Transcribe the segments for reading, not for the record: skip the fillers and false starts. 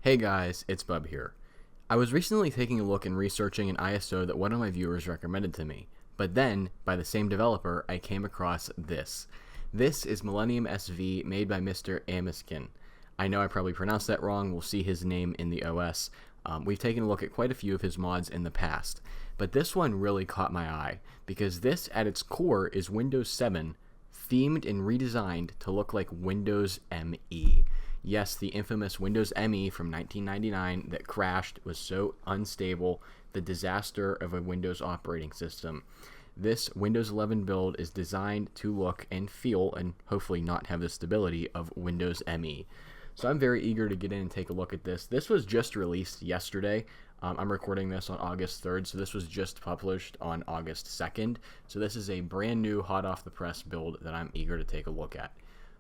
Hey guys, it's Bub here. I was recently taking a look and researching an ISO that one of my viewers recommended to me, but then, by the same developer, I came across this. This is Millennium SV made by Mr. Amiskin. I know I probably pronounced that wrong, we'll see his name in the OS. We've taken a look at quite a few of his mods in the past, but this one really caught my eye, because this at its core is Windows 7, themed and redesigned to look like Windows ME. Yes, the infamous Windows ME from 1999 that crashed, was so unstable, the disaster of a Windows operating system. This Windows 11 build is designed to look and feel, and hopefully not have the stability of Windows ME. So I'm very eager to get in and take a look at this. This was just released yesterday. I'm recording this on August 3rd, so this was just published on August 2nd. So this is a brand new, hot off the press build that I'm eager to take a look at.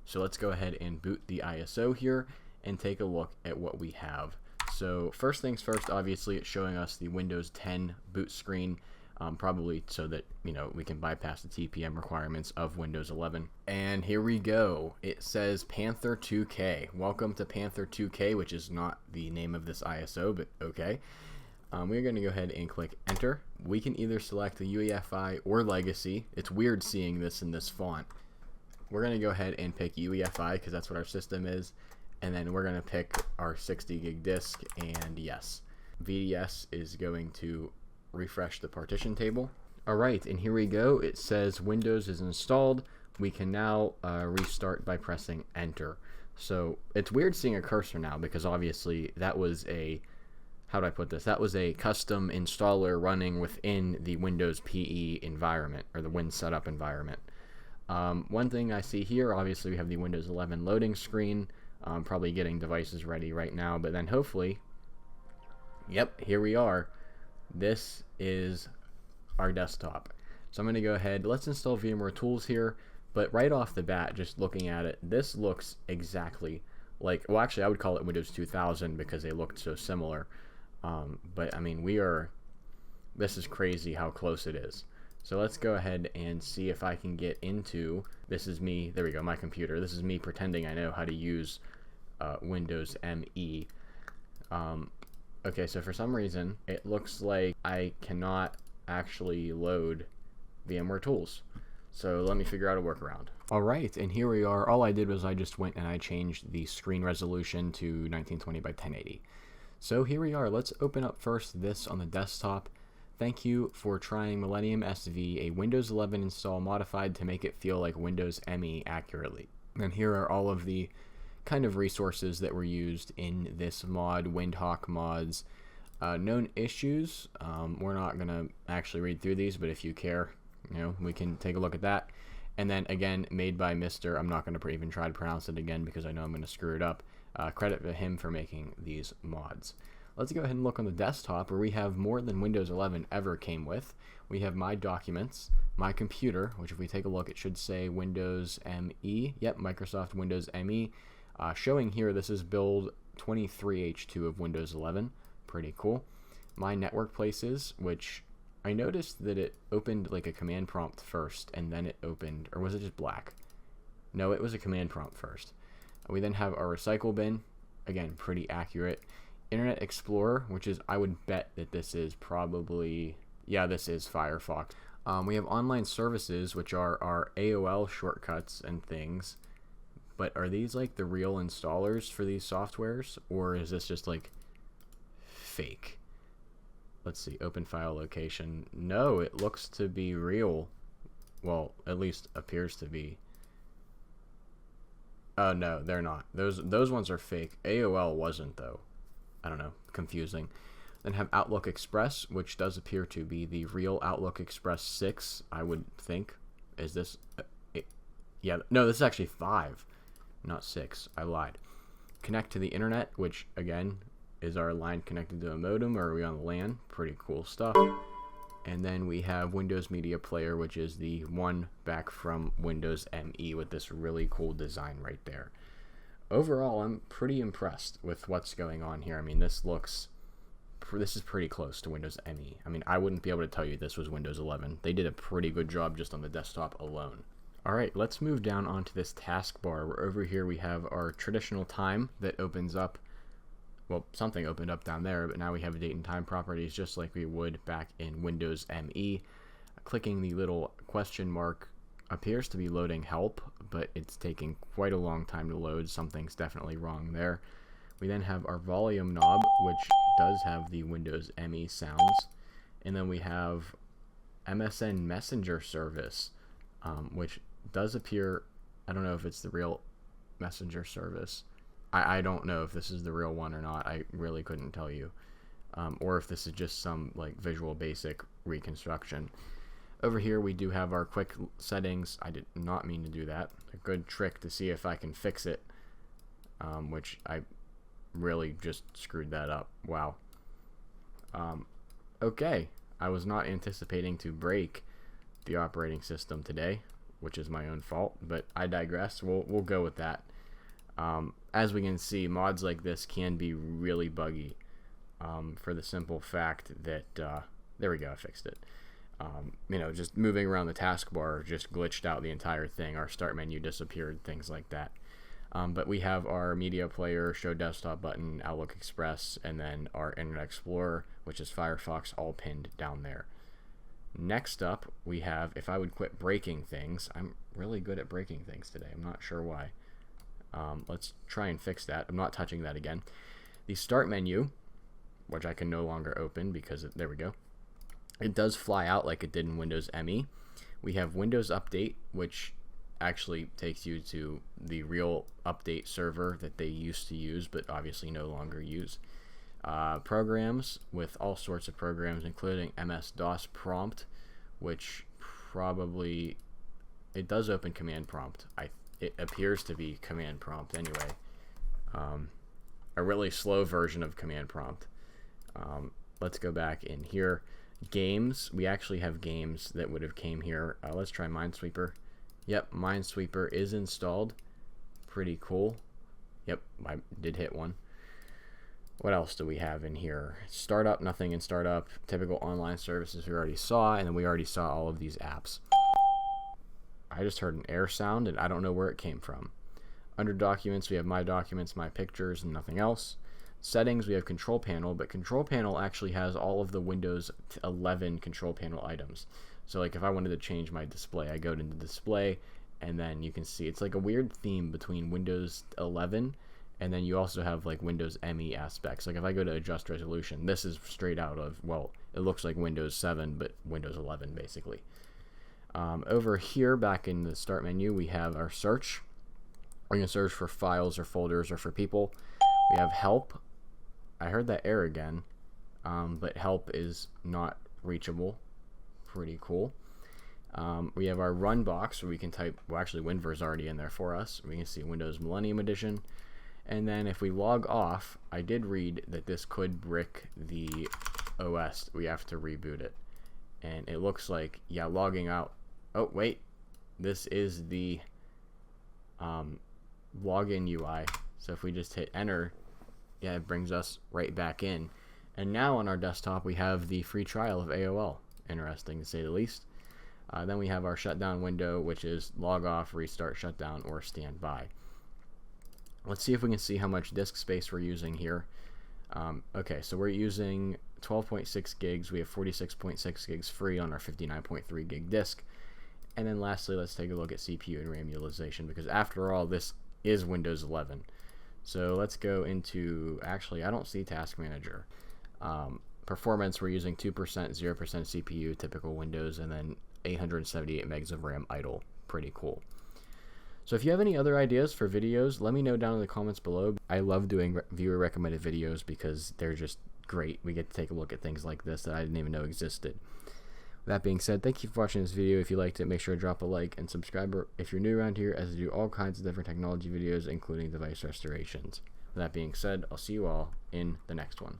So let's go ahead and boot the ISO here and take a look at what we have. So first things first, obviously it's showing us the Windows 10 boot screen, probably so that we can bypass the TPM requirements of Windows 11. And here we go. It says Panther 2K. Welcome to Panther 2K, which is not the name of this ISO, but okay. We're going to go ahead and click enter. We can either select the UEFI or Legacy. It's weird seeing this in this font. We're going to go ahead and pick UEFI because that's what our system is, and then we're going to pick our 60 gig disk, and yes, VDS is going to refresh the partition table. Alright, and here we go. It says Windows is installed. We can now restart by pressing enter. So it's weird seeing a cursor now because obviously that was a, how do I put this? That was a custom installer running within the Windows PE environment, or the Win Setup environment. One thing I see here, obviously we have the Windows 11 loading screen, probably getting devices ready right now, but then hopefully, yep, here we are. This is our desktop. So I'm going to go ahead, let's install VMware Tools here, but right off the bat, just looking at it, this looks exactly like, well actually I would call it Windows 2000 because they looked so similar, but I mean this is crazy how close it is. So let's go ahead and see if I can get into, this is me, there we go, my computer. This is me pretending I know how to use Windows ME. Okay, so for some reason, it looks like I cannot actually load VMware Tools. So let me figure out a workaround. Alright, and here we are. All I did was I just went and I changed the screen resolution to 1920 by 1080. So here we are. Let's open up first this on the desktop. Thank you for trying Millennium SV, a Windows 11 install modified to make it feel like Windows ME accurately. And here are all of the kind of resources that were used in this mod, Windhawk mods. Known issues, we're not going to actually read through these, but if you care, we can take a look at that. And then again, made by Mr. I'm not going to even try to pronounce it again because I know I'm going to screw it up. Credit to him for making these mods. Let's go ahead and look on the desktop where we have more than Windows 11 ever came with. We have my documents, my computer, which if we take a look, it should say Windows ME. Yep, Microsoft Windows ME. Showing here, this is build 23H2 of Windows 11. Pretty cool. My network places, which I noticed that it opened like a command prompt first, and then it opened, or was it just black? No, it was a command prompt first. We then have our recycle bin. Again, pretty accurate. Internet Explorer, which is, I would bet that this is probably, yeah, this is Firefox. We have online services, which are our AOL shortcuts and things, but are these like the real installers for these softwares, or is this just like fake? Let's see, open file location. No, it looks to be real. Well, at least appears to be. Oh no, they're not. Those ones are fake. AOL wasn't though. I don't know, confusing. Then have Outlook Express, which does appear to be the real Outlook Express 6, I would think. Is this... yeah, no, this is actually 5, not 6. I lied. Connect to the internet, which, again, is our line connected to a modem, or are we on the LAN? Pretty cool stuff. And then we have Windows Media Player, which is the one back from Windows ME with this really cool design right there. Overall, I'm pretty impressed with what's going on here. I mean, this is pretty close to Windows ME. I mean, I wouldn't be able to tell you this was Windows 11. They did a pretty good job just on the desktop alone. Alright, let's move down onto this taskbar, where over here we have our traditional time that opens up well, something opened up down there, but now we have date and time properties just like we would back in Windows ME. Clicking the little question mark appears to be loading help, but it's taking quite a long time to load. Something's definitely wrong there. We then have our volume knob, which does have the Windows ME sounds. And then we have MSN Messenger service, which does appear, I don't know if it's the real messenger service. I don't know if this is the real one or not. I really couldn't tell you. Or if this is just some like Visual Basic reconstruction. Over here we do have our quick settings. I did not mean to do that. A good trick to see if I can fix it, which I really just screwed that up. Wow. Okay, I was not anticipating to break the operating system today, which is my own fault, but I digress. We'll go with that. As we can see, mods like this can be really buggy, for the simple fact that there we go, I fixed it. Just moving around the taskbar just glitched out the entire thing. Our start menu disappeared, things like that. But we have our media player, show desktop button, Outlook Express, and then our Internet Explorer, which is Firefox, all pinned down there. Next up, we have, if I would quit breaking things. I'm really good at breaking things today. I'm not sure why. Let's try and fix that. I'm not touching that again. The start menu, which I can no longer open because there we go. It does fly out like it did in Windows ME. We have Windows Update, which actually takes you to the real update server that they used to use but obviously no longer use. Programs with all sorts of programs, including MS-DOS prompt, which probably, it does open command prompt. It appears to be command prompt anyway. A really slow version of command prompt. Let's go back in here. Games, we actually have games that would have came here. Let's try Minesweeper. Yep, Minesweeper is installed. Pretty cool. Yep, I did hit one. What else do we have in here? Startup, nothing in startup. Typical online services we already saw, and then we already saw all of these apps. I just heard an air sound, and I don't know where it came from. Under documents, we have my documents, my pictures, and nothing else. Settings, we have control panel, but control panel actually has all of the Windows 11 control panel items. So like if I wanted to change my display, I go into display, and then you can see it's like a weird theme between Windows 11 and then you also have like Windows ME aspects. Like if I go to adjust resolution, this is straight out of, well, it looks like Windows 7 but Windows 11 basically. Over here back in the start menu we have our search. We're going to search for files or folders or for people. We have help. I heard that error again, but help is not reachable. Pretty cool. We have our run box where we can type, well actually WinVer's already in there for us. We can see Windows Millennium Edition. And then if we log off, I did read that this could brick the OS. We have to reboot it. And it looks like, yeah, logging out. Oh, wait. This is the login UI. So if we just hit enter, yeah, it brings us right back in. And now on our desktop, we have the free trial of AOL. Interesting to say the least. Then we have our shutdown window, which is log off, restart, shutdown, or standby. Let's see if we can see how much disk space we're using here. Okay, so we're using 12.6 gigs. We have 46.6 gigs free on our 59.3 gig disk. And then lastly, let's take a look at CPU and RAM utilization, because after all, this is Windows 11. So let's go into, actually, I don't see Task Manager. Performance, we're using 2%, 0% CPU, typical Windows, and then 878 megs of RAM idle. Pretty cool. So if you have any other ideas for videos, let me know down in the comments below. I love doing viewer recommended videos because they're just great. We get to take a look at things like this that I didn't even know existed. With that being said, thank you for watching this video. If you liked it, make sure to drop a like and subscribe if you're new around here, as I do all kinds of different technology videos, including device restorations. With that being said, I'll see you all in the next one.